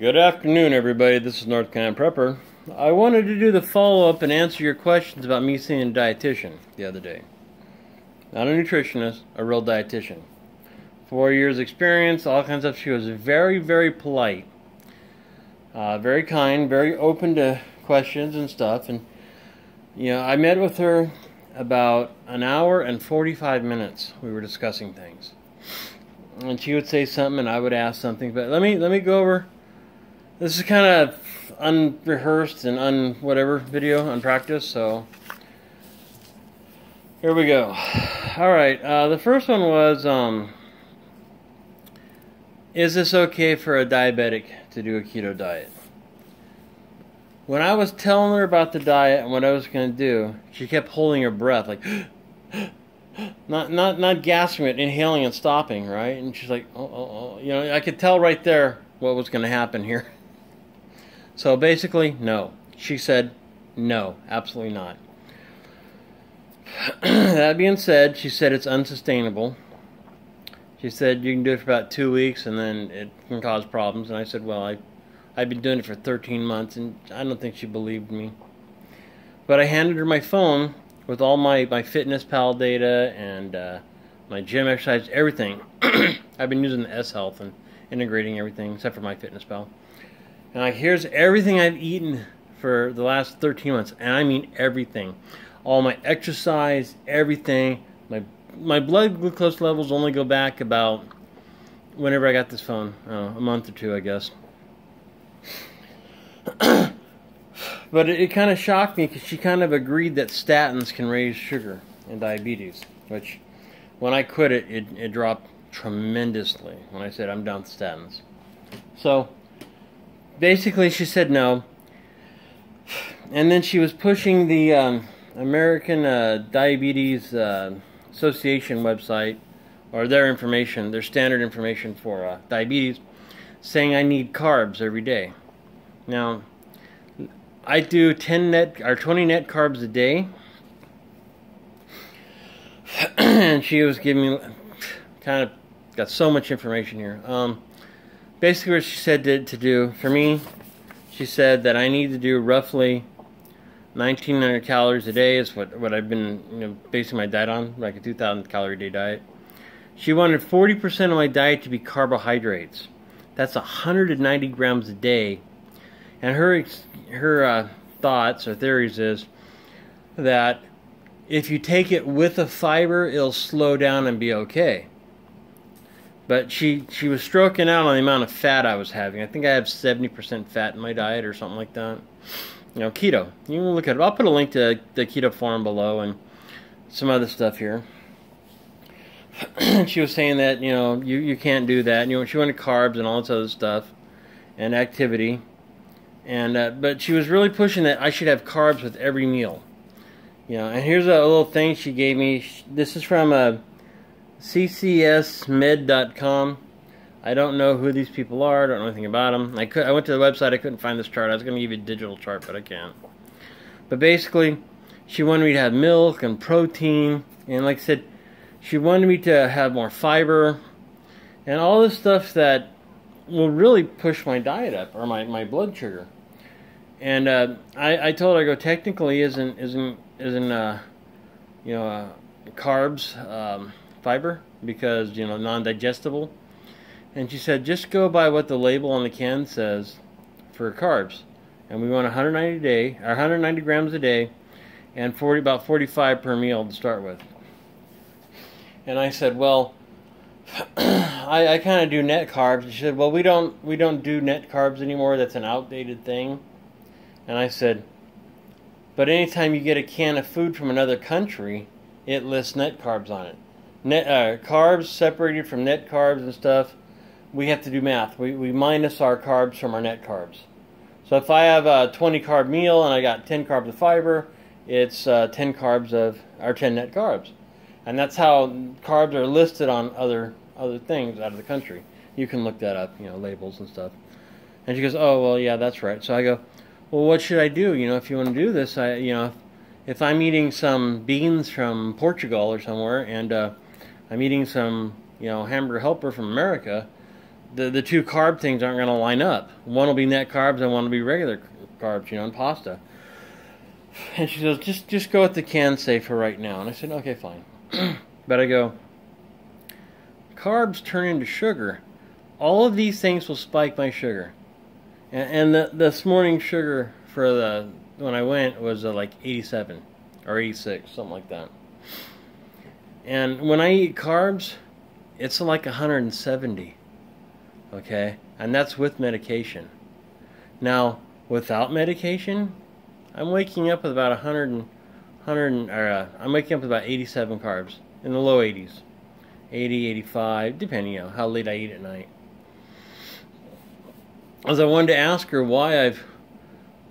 Good afternoon, everybody. This is North Carolina Prepper. I wanted to do the follow-up and answer your questions about me seeing a dietitian the other day. Not a nutritionist, a real dietitian. 4 years experience, all kinds of stuff. She was very, very polite. Very kind, very open to questions and stuff. And, I met with her about an hour and 45 minutes. We were discussing things. And she would say something and I would ask something. But let me go over. This is kind of unrehearsed and whatever video, unpracticed, so here we go. Alright, the first one was, is this okay for a diabetic to do a keto diet? When I was telling her about the diet and what I was going to do, she kept holding her breath, like, not gasping it, inhaling and stopping, right? And she's like, oh. I could tell right there what was going to happen here. So basically, no. She said, no, absolutely not. That being said, she said it's unsustainable. She said you can do it for about 2 weeks and then it can cause problems. And I said, well, I've been doing it for 13 months and I don't think she believed me. But I handed her my phone with all my FitnessPal data and my gym exercise, everything. I've been using the S-Health and integrating everything except for my FitnessPal. And here's everything I've eaten for the last 13 months, and I mean everything. All my exercise, everything. My blood glucose levels only go back about whenever I got this phone, a month or two, I guess. But it kind of shocked me because she kind of agreed that statins can raise sugar and diabetes, which when I quit it dropped tremendously when I said I'm down with statins. So basically, she said no. And then she was pushing the American Diabetes Association website, or their information, their standard information for diabetes, saying I need carbs every day. Now, I do 20 net carbs a day. And she was giving me, kind of got so much information here. Basically what she said to do, for me, she said that I need to do roughly 1,900 calories a day is what I've been basing my diet on, like a 2,000 calorie a day diet. She wanted 40% of my diet to be carbohydrates. That's 190 grams a day. And her thoughts or theories is that if you take it with a fiber, it'll slow down and be okay. But she was stroking out on the amount of fat I was having. I think I have 70% fat in my diet or something like that. Keto. You can look at it. I'll put a link to the keto forum below and some other stuff here. She was saying that, you can't do that. She wanted carbs and all this other stuff and activity. And but she was really pushing that I should have carbs with every meal. And here's a little thing she gave me. This is from ccsmed.com. I don't know who these people are. I don't know anything about them. I went to the website. I couldn't find this chart. I was going to give you a digital chart, but I can't. But basically, she wanted me to have milk and protein. And like I said, she wanted me to have more fiber. And all this stuff that will really push my diet up, or my blood sugar. And I told her, I go, technically isn't carbs fiber, because non-digestible. And she said just go by what the label on the can says for carbs, and we want 190 grams a day, and about 45 per meal to start with. And I said, well, I kind of do net carbs. And she said, well, we don't do net carbs anymore. That's an outdated thing. And I said, but anytime you get a can of food from another country, it lists net carbs on it. Carbs separated from net carbs and stuff, we have to do math. We minus our carbs from our net carbs. So if I have a 20 carb meal and I got 10 carbs of fiber, it's 10 carbs of our 10 net carbs. And that's how carbs are listed on other things out of the country. You can look that up, labels and stuff. And she goes, oh, well, yeah, that's right. So I go, well, what should I do? If you want to do this, if I'm eating some beans from Portugal or somewhere, and I'm eating some, hamburger helper from America, the two carb things aren't going to line up. One will be net carbs and one will be regular carbs, and pasta. And she goes, just go with the can say for right now. And I said, okay, fine. But I go, carbs turn into sugar. All of these things will spike my sugar. And this morning sugar for when I went was like 87 or 86, something like that. And when I eat carbs, it's like 170. Okay? And that's with medication. Now, without medication, I'm waking up with about I'm waking up with about 87 carbs, in the low 80s. 80, 85, depending on how late I eat at night. As I wanted to ask her why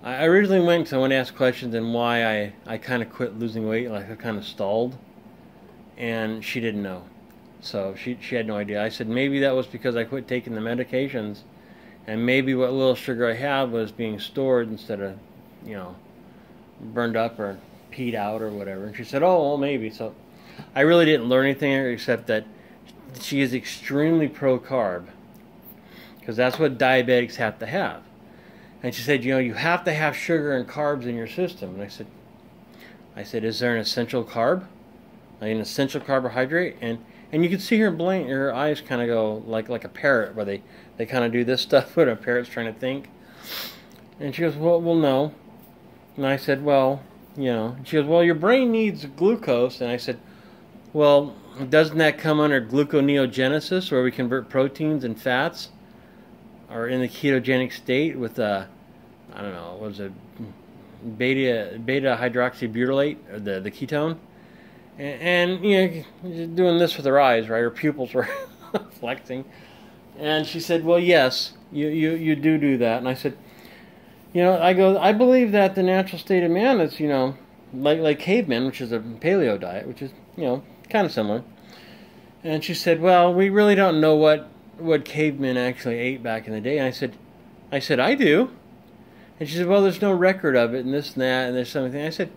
I originally went because I wanted to ask questions and why I kind of quit losing weight, like I kind of stalled. And she didn't know. So she had no idea. I said maybe that was because I quit taking the medications, and maybe what little sugar I had was being stored instead of, burned up or peed out or whatever. And she said, oh, well, maybe. So I really didn't learn anything except that she is extremely pro-carb, because that's what diabetics have to have. And she said, you have to have sugar and carbs in your system. And I said, is there an essential carb? Like an essential carbohydrate? And you can see her blink, her eyes kind of go like a parrot, where they kind of do this stuff when a parrot's trying to think. And she goes, well, no. And I said, well, And she goes, well, your brain needs glucose. And I said, well, doesn't that come under gluconeogenesis, where we convert proteins and fats, or in the ketogenic state with I don't know, what was it, beta hydroxybutyrate, or the ketone? And doing this with her eyes, right? Her pupils were flexing. And she said, well, yes, you do that. And I said, I believe that the natural state of man is, like cavemen, which is a paleo diet, which is, kind of similar. And she said, well, we really don't know what cavemen actually ate back in the day. And I said, I do. And she said, well, there's no record of it, and this and that, and there's something. I said,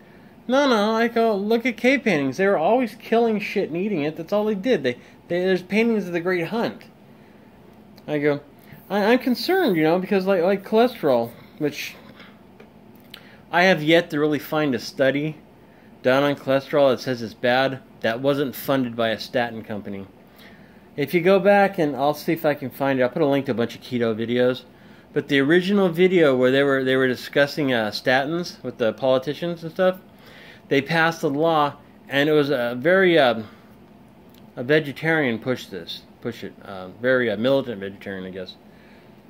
no, I go, look at cave paintings. They were always killing shit and eating it. That's all they did. There's paintings of the Great Hunt. I go, I'm concerned, because like cholesterol, which I have yet to really find a study done on cholesterol that says it's bad, that wasn't funded by a statin company. If you go back, and I'll see if I can find it, I'll put a link to a bunch of keto videos, but the original video where they were discussing statins with the politicians and stuff, they passed a law, and it was a very a vegetarian push it, very militant vegetarian, I guess.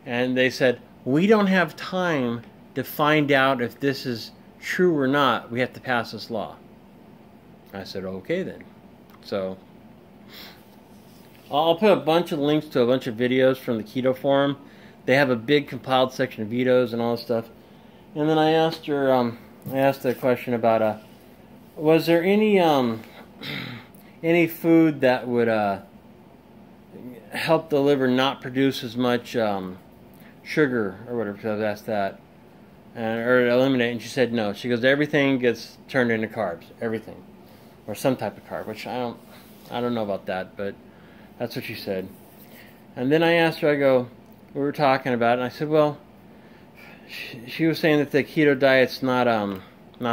And they said, we don't have time to find out if this is true or not. We have to pass this law. I said, okay then. So I'll put a bunch of links to a bunch of videos from the Keto Forum. They have a big compiled section of vetoes and all this stuff. And then I asked her, I asked a question about, was there any food that would help the liver not produce as much sugar or whatever? So I was asked that, or eliminate. And she said no. She goes, everything gets turned into carbs, everything, or some type of carb. Which I don't know about that, but that's what she said. And then I asked her, I go, we were talking about it, and I said, well, she was saying that the keto diet's not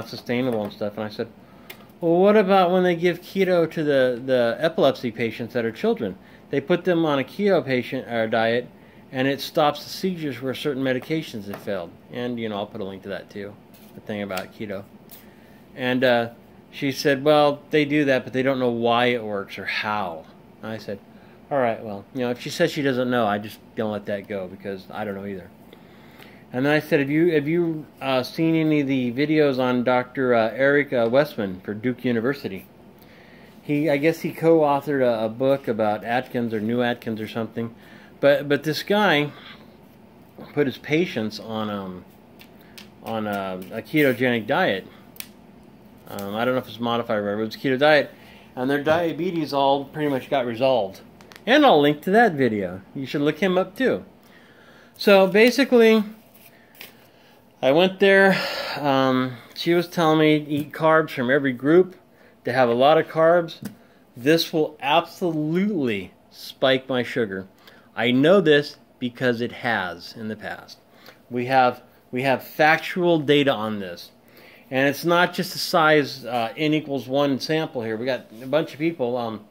sustainable and stuff. And I said, well, what about when they give keto to the epilepsy patients that are children? They put them on a keto diet, and it stops the seizures where certain medications have failed. And, I'll put a link to that too, the thing about keto. And she said, well, they do that, but they don't know why it works or how. And I said, all right, well, if she says she doesn't know, I just don't let that go, because I don't know either. And then I said, have you seen any of the videos on Dr. Eric Westman for Duke University? I guess he co-authored a book about Atkins or New Atkins or something. But this guy put his patients on a ketogenic diet. I don't know if it's modified or whatever. It's a keto diet, and their diabetes all pretty much got resolved. And I'll link to that video. You should look him up too. So basically, I went there. She was telling me to eat carbs from every group, to have a lot of carbs. This will absolutely spike my sugar. I know this because it has in the past. We have factual data on this. And it's not just a size n equals 1 sample here. We got a bunch of people.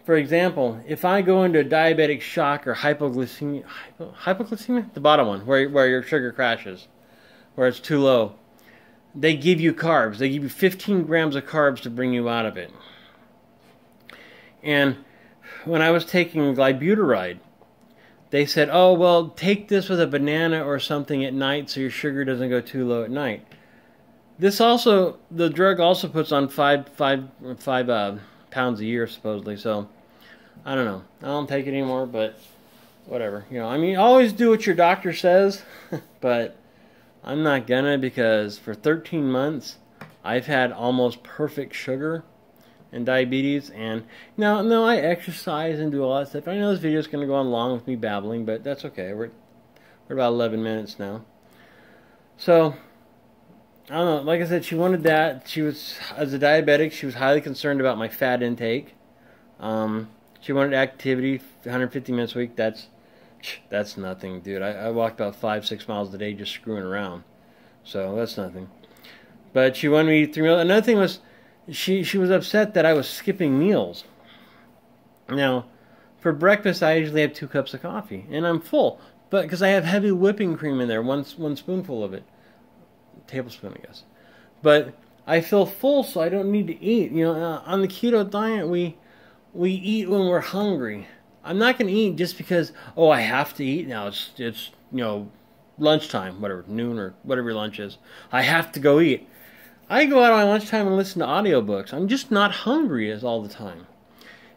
For example, if I go into a diabetic shock or hypoglycemia, the bottom one, where your sugar crashes, where it's too low, they give you carbs. They give you 15 grams of carbs to bring you out of it. And when I was taking glybuteride, they said, oh, well, take this with a banana or something at night so your sugar doesn't go too low at night. The drug also puts on 5 pounds a year, supposedly. So, I don't know. I don't take it anymore, but whatever. You know, I mean, always do what your doctor says, but I'm not gonna, because for 13 months, I've had almost perfect sugar and diabetes. And no, I exercise and do a lot of stuff. I know this video is gonna go on long with me babbling, but that's okay. We're about 11 minutes now. So, I don't know. Like I said, she wanted that. She was, as a diabetic, she was highly concerned about my fat intake. She wanted activity, 150 minutes a week. That's nothing, dude. I walked about 5-6 miles a day just screwing around. So that's nothing. But she wanted me to eat 3 meals. Another thing was, she was upset that I was skipping meals. Now, for breakfast, I usually have 2 cups of coffee, and I'm full. But because I have heavy whipping cream in there, one spoonful of it. Tablespoon, I guess. But I feel full, so I don't need to eat. You know, on the keto diet, we eat when we're hungry. I'm not going to eat just because, oh, I have to eat now. It's you know, lunchtime, whatever, noon or whatever your lunch is. I have to go eat. I go out on my lunchtime and listen to audiobooks. I'm just not hungry all the time.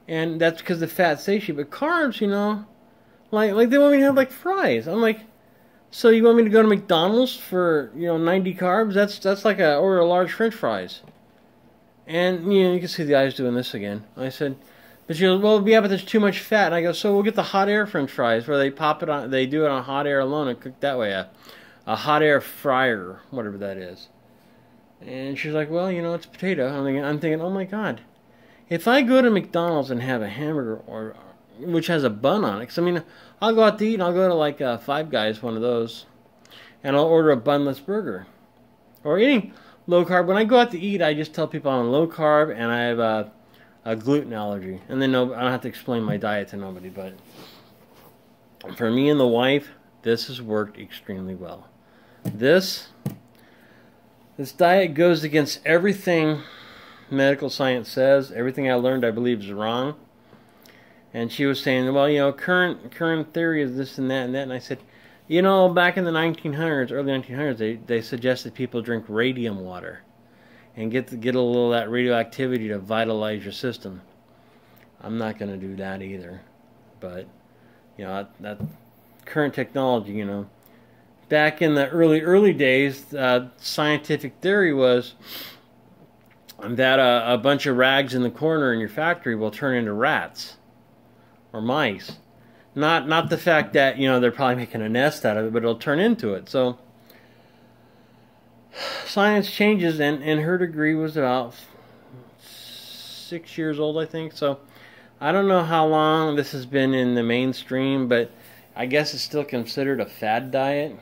And that's because the fat satiate. But carbs, you know, like they want me to have like fries. I'm like, so you want me to go to McDonald's for, you know, 90 carbs? That's like order a large French fries. And, you know, you can see the eyes doing this again. I said, but she goes, well, yeah, but there's too much fat. And I go, so we'll get the hot air French fries where they pop it on, they do it on hot air alone and cook that way. A hot air fryer, whatever that is. And she's like, well, you know, it's potato. I'm thinking, oh my God. If I go to McDonald's and have a hamburger which has a bun on it, because I mean, I'll go out to eat and I'll go to like Five Guys, one of those, and I'll order a bunless burger. Or any low carb. When I go out to eat, I just tell people I'm low carb and I have a gluten allergy. And then I don't have to explain my diet to nobody. But for me and the wife, this has worked extremely well. This diet goes against everything medical science says. Everything I learned, I believe, is wrong. And she was saying, well, you know, current theory is this and that and that. And I said, you know, back in the 1900s, early 1900s, they suggested people drink radium water and get a little of that radioactivity to vitalize your system. I'm not going to do that either. But, you know, that current technology, you know. Back in the early days, scientific theory was that a bunch of rags in the corner in your factory will turn into rats or mice. Not the fact that, you know, they're probably making a nest out of it, but it'll turn into it. So science changes, and her degree was about 6 years old, I think. So I don't know how long this has been in the mainstream, but I guess it's still considered a fad diet.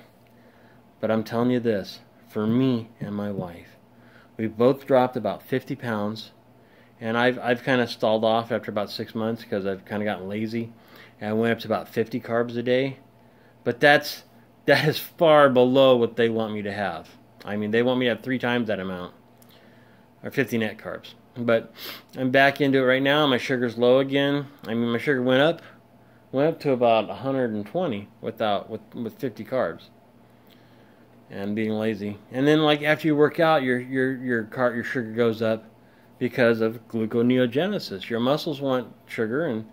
But I'm telling you this, for me and my wife, we've both dropped about 50 pounds. And I've kind of stalled off after about 6 months because I've kind of gotten lazy. And I went up to about 50 carbs a day. But that is far below what they want me to have. I mean, they want me to have 3 times that amount. Or 50 net carbs. But I'm back into it right now. My sugar's low again. I mean, my sugar went up to about 120 with 50 carbs. And being lazy. And then, like, after you work out, your sugar goes up because of gluconeogenesis. Your muscles want sugar, and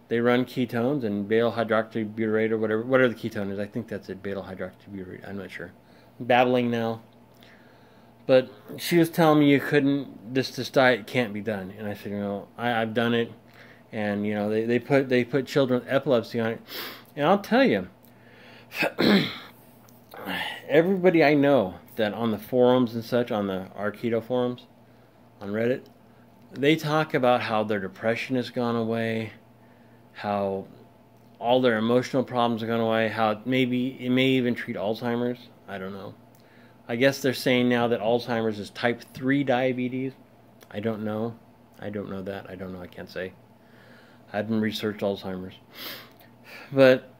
they run ketones and beta hydroxybutyrate or whatever the ketone is. I think that's it, beta hydroxybutyrate. I'm not sure. I'm babbling now. But she was telling me you couldn't, this diet can't be done. And I said, you know, I've done it. And, you know, they put children with epilepsy on it. And I'll tell you, everybody I know that on the forums and such, on our keto forums, on Reddit, they talk about how their depression has gone away, how all their emotional problems are going away, how it may even treat Alzheimer's. I don't know. I guess they're saying now that Alzheimer's is type 3 diabetes. I don't know. I don't know that. I don't know. I can't say. I haven't researched Alzheimer's. But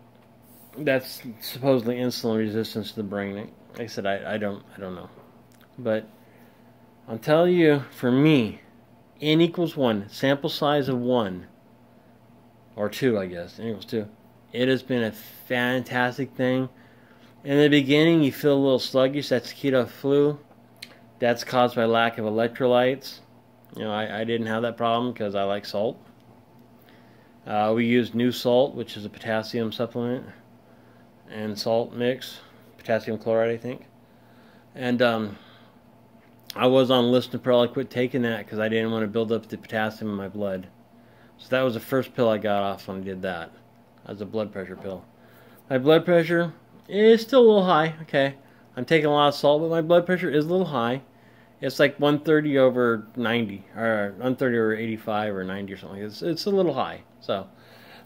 that's supposedly insulin resistance to the brain. Like I said, I don't know. But I'll tell you, for me, N equals 1, sample size of 1, or 2, I guess, N equals 2. It has been a fantastic thing. In the beginning, you feel a little sluggish. That's keto flu. That's caused by lack of electrolytes. You know, I didn't have that problem because I like salt. We used New Salt, which is a potassium supplement, and salt mix, potassium chloride, I think. And I was on lisinopril. I quit taking that because I didn't want to build up the potassium in my blood. So that was the first pill I got off when I did that. That was a blood pressure pill. My blood pressure is still a little high. Okay, I'm taking a lot of salt, but my blood pressure is a little high. It's like 130 over 90, or 130 over 85 or 90 or something. It's a little high. So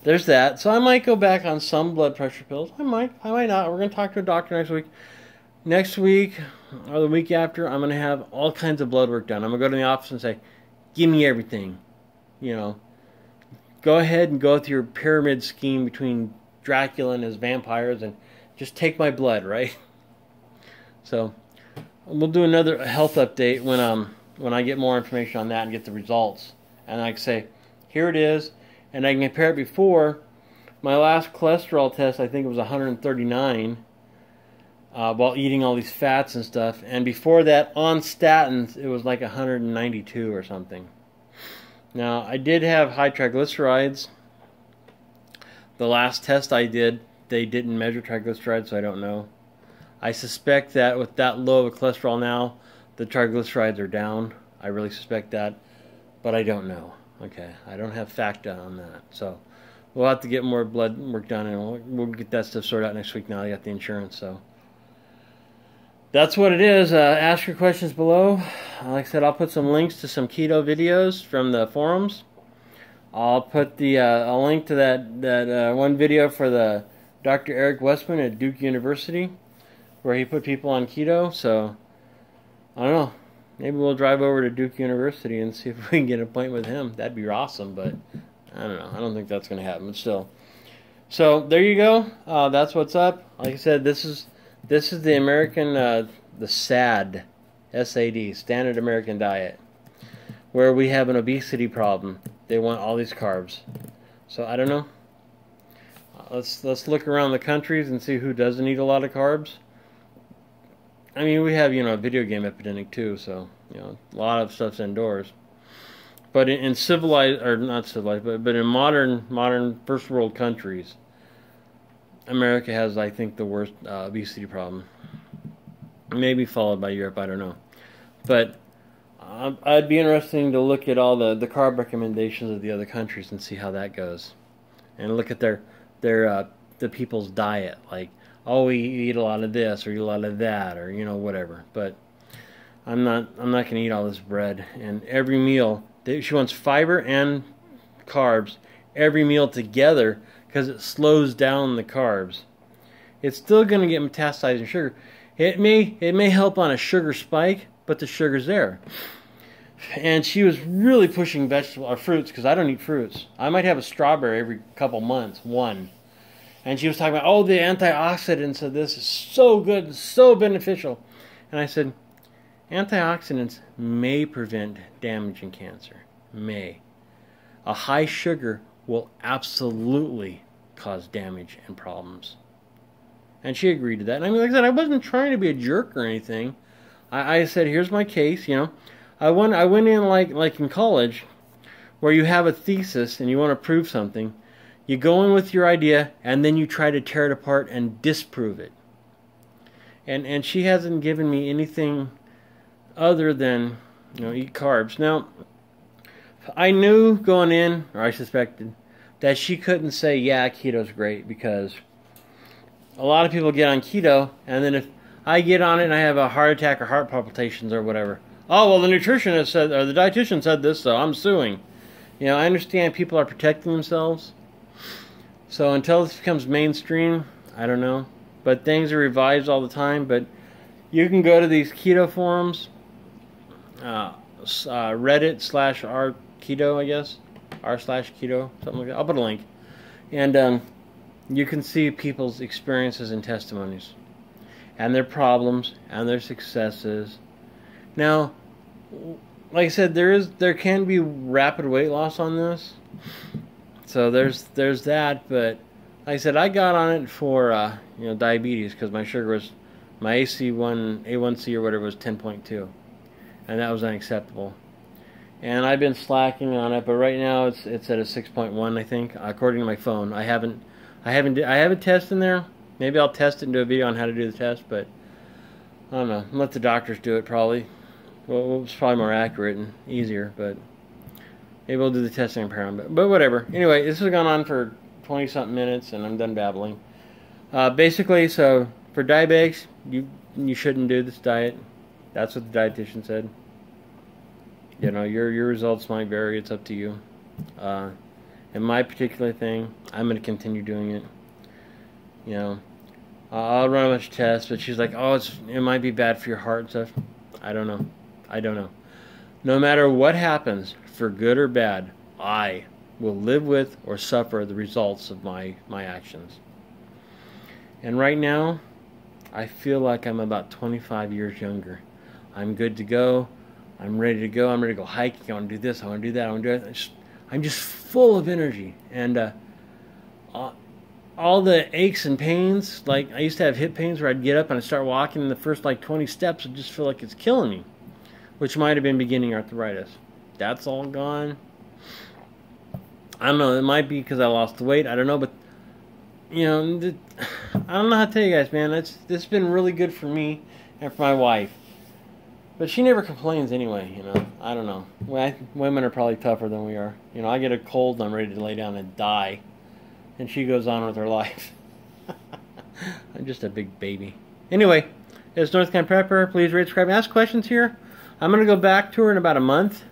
there's that. So I might go back on some blood pressure pills. I might not. We're going to talk to a doctor next week. Next week or the week after, I'm going to have all kinds of blood work done. I'm going to go to the office and say, give me everything. You know, go ahead and go with your pyramid scheme between Dracula and his vampires and just take my blood, right? So we'll do another health update when I get more information on that and get the results. And I can say, here it is. And I can compare it before. My last cholesterol test, I think it was 139 while eating all these fats and stuff. And before that, on statins, it was like 192 or something. Now, I did have high triglycerides. The last test I did, they didn't measure triglycerides, so I don't know. I suspect that with that low of cholesterol now, the triglycerides are down. I really suspect that, but I don't know. Okay, I don't have fact on that. So we'll have to get more blood work done, and we'll get that stuff sorted out next week now I got the insurance. So that's what it is. Ask your questions below. Like I said, I'll put some links to some keto videos from the forums. I'll put a link to that one video for the Dr. Eric Westman at Duke University, where he put people on keto. So I don't know. Maybe we'll drive over to Duke University and see if we can get an appointment with him. That'd be awesome, but I don't know. I don't think that's going to happen, but still. So there you go. That's what's up. Like I said, this is the American, the SAD, S-A-D, Standard American Diet, where we have an obesity problem. They want all these carbs. So I don't know. Let's look around the countries and see who doesn't eat a lot of carbs. I mean, we have, a video game epidemic too, so, a lot of stuff's indoors. But in civilized, or not civilized, but in modern first world countries, America has, I think, the worst obesity problem. Maybe followed by Europe, I don't know. But I'd be interesting to look at all the carb recommendations of the other countries and see how that goes. And look at the people's diet, like, oh, we eat a lot of this or eat a lot of that, or whatever. But I'm not going to eat all this bread. And every meal, she wants fiber and carbs every meal together because it slows down the carbs. It's still going to get metastasized in sugar. It may help on a sugar spike, but the sugar's there. And she was really pushing vegetable or fruits because I don't eat fruits. I might have a strawberry every couple months, one. And she was talking about, oh, the antioxidants of this is so good, so beneficial. And I said, antioxidants may prevent damage and cancer. May. A high sugar will absolutely cause damage and problems. And she agreed to that. And I mean, like I said, I wasn't trying to be a jerk or anything. I said, here's my case, I went in like in college, where you have a thesis and you want to prove something. You go in with your idea, and then you try to tear it apart and disprove it. And she hasn't given me anything other than, eat carbs. Now, I knew going in, or I suspected, that she couldn't say, yeah, keto's great, because a lot of people get on keto, and then if I get on it and I have a heart attack or heart palpitations or whatever, oh, well, the nutritionist said, or the dietitian said this, so I'm suing. I understand people are protecting themselves. So until this becomes mainstream, I don't know. But things are revised all the time. But you can go to these keto forums, Reddit / r keto, I guess, r/keto, something like that. I'll put a link, and you can see people's experiences and testimonies, and their problems and their successes. Now, like I said, there can be rapid weight loss on this, so there's that. But like I said, I got on it for diabetes, because my sugar was, my A1C or whatever was 10.2, and that was unacceptable. And I've been slacking on it, but right now it's at a 6.1, I think, according to my phone. I have a test in there. Maybe I'll test it and do a video on how to do the test, but I don't know. Let the doctors do it, probably. Well, it's probably more accurate and easier, but maybe we'll do the testing in parallel. But whatever. Anyway, this has gone on for 20-something minutes, and I'm done babbling. Basically, so for diabetics, you shouldn't do this diet. That's what the dietitian said. Your results might vary. It's up to you. In my particular thing, I'm going to continue doing it. I'll run a bunch of tests, but she's like, oh, it might be bad for your heart and stuff. I don't know. No matter what happens, for good or bad, I will live with or suffer the results of my actions. And right now, I feel like I'm about 25 years younger. I'm good to go. I'm ready to go. I'm ready to go hiking. I want to do this. I want to do that. I want to do that. I'm just full of energy. And all the aches and pains, like I used to have hip pains where I'd get up and I'd start walking, and the first 20 steps would just feel like it's killing me, which might have been beginning arthritis. That's all gone. I don't know. It might be because I lost the weight. I don't know, but I don't know how to tell you guys, man. This has been really good for me and for my wife. But she never complains anyway, I don't know. Women are probably tougher than we are. I get a cold and I'm ready to lay down and die. And she goes on with her life. I'm just a big baby. Anyway, it's North Carolina Prepper. Please rate, subscribe, and ask questions here. I'm going to go back to her in about a month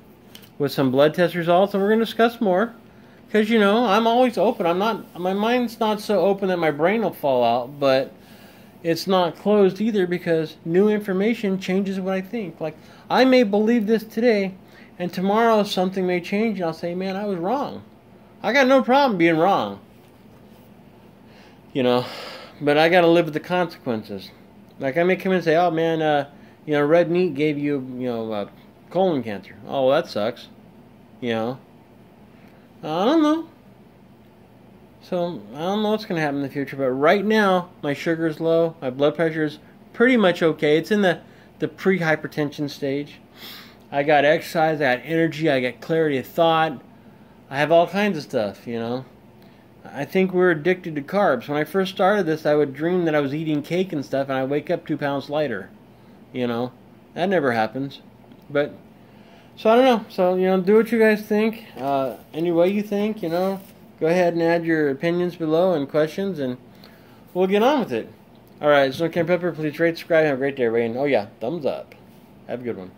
with some blood test results, and we're going to discuss more. Because, I'm always open. My mind's not so open that my brain will fall out, but it's not closed either, because new information changes what I think. Like, I may believe this today, and tomorrow something may change, and I'll say, man, I was wrong. I got no problem being wrong. But I got to live with the consequences. Like, I may come in and say, oh, man, red meat gave you, colon cancer. Oh, well, that sucks. I don't know. So, I don't know what's going to happen in the future, but right now, my sugar is low, my blood pressure is pretty much okay. It's in the pre-hypertension stage. I got exercise, I got energy, I got clarity of thought. I have all kinds of stuff, I think we're addicted to carbs. When I first started this, I would dream that I was eating cake and stuff, and I wake up 2 pounds lighter. That never happens. But, so I don't know. So, do what you guys think. Any way you think, go ahead and add your opinions below and questions, and we'll get on with it. Alright, so Ken Pepper, please rate, subscribe, have a great day, everybody. And, oh yeah, thumbs up. Have a good one.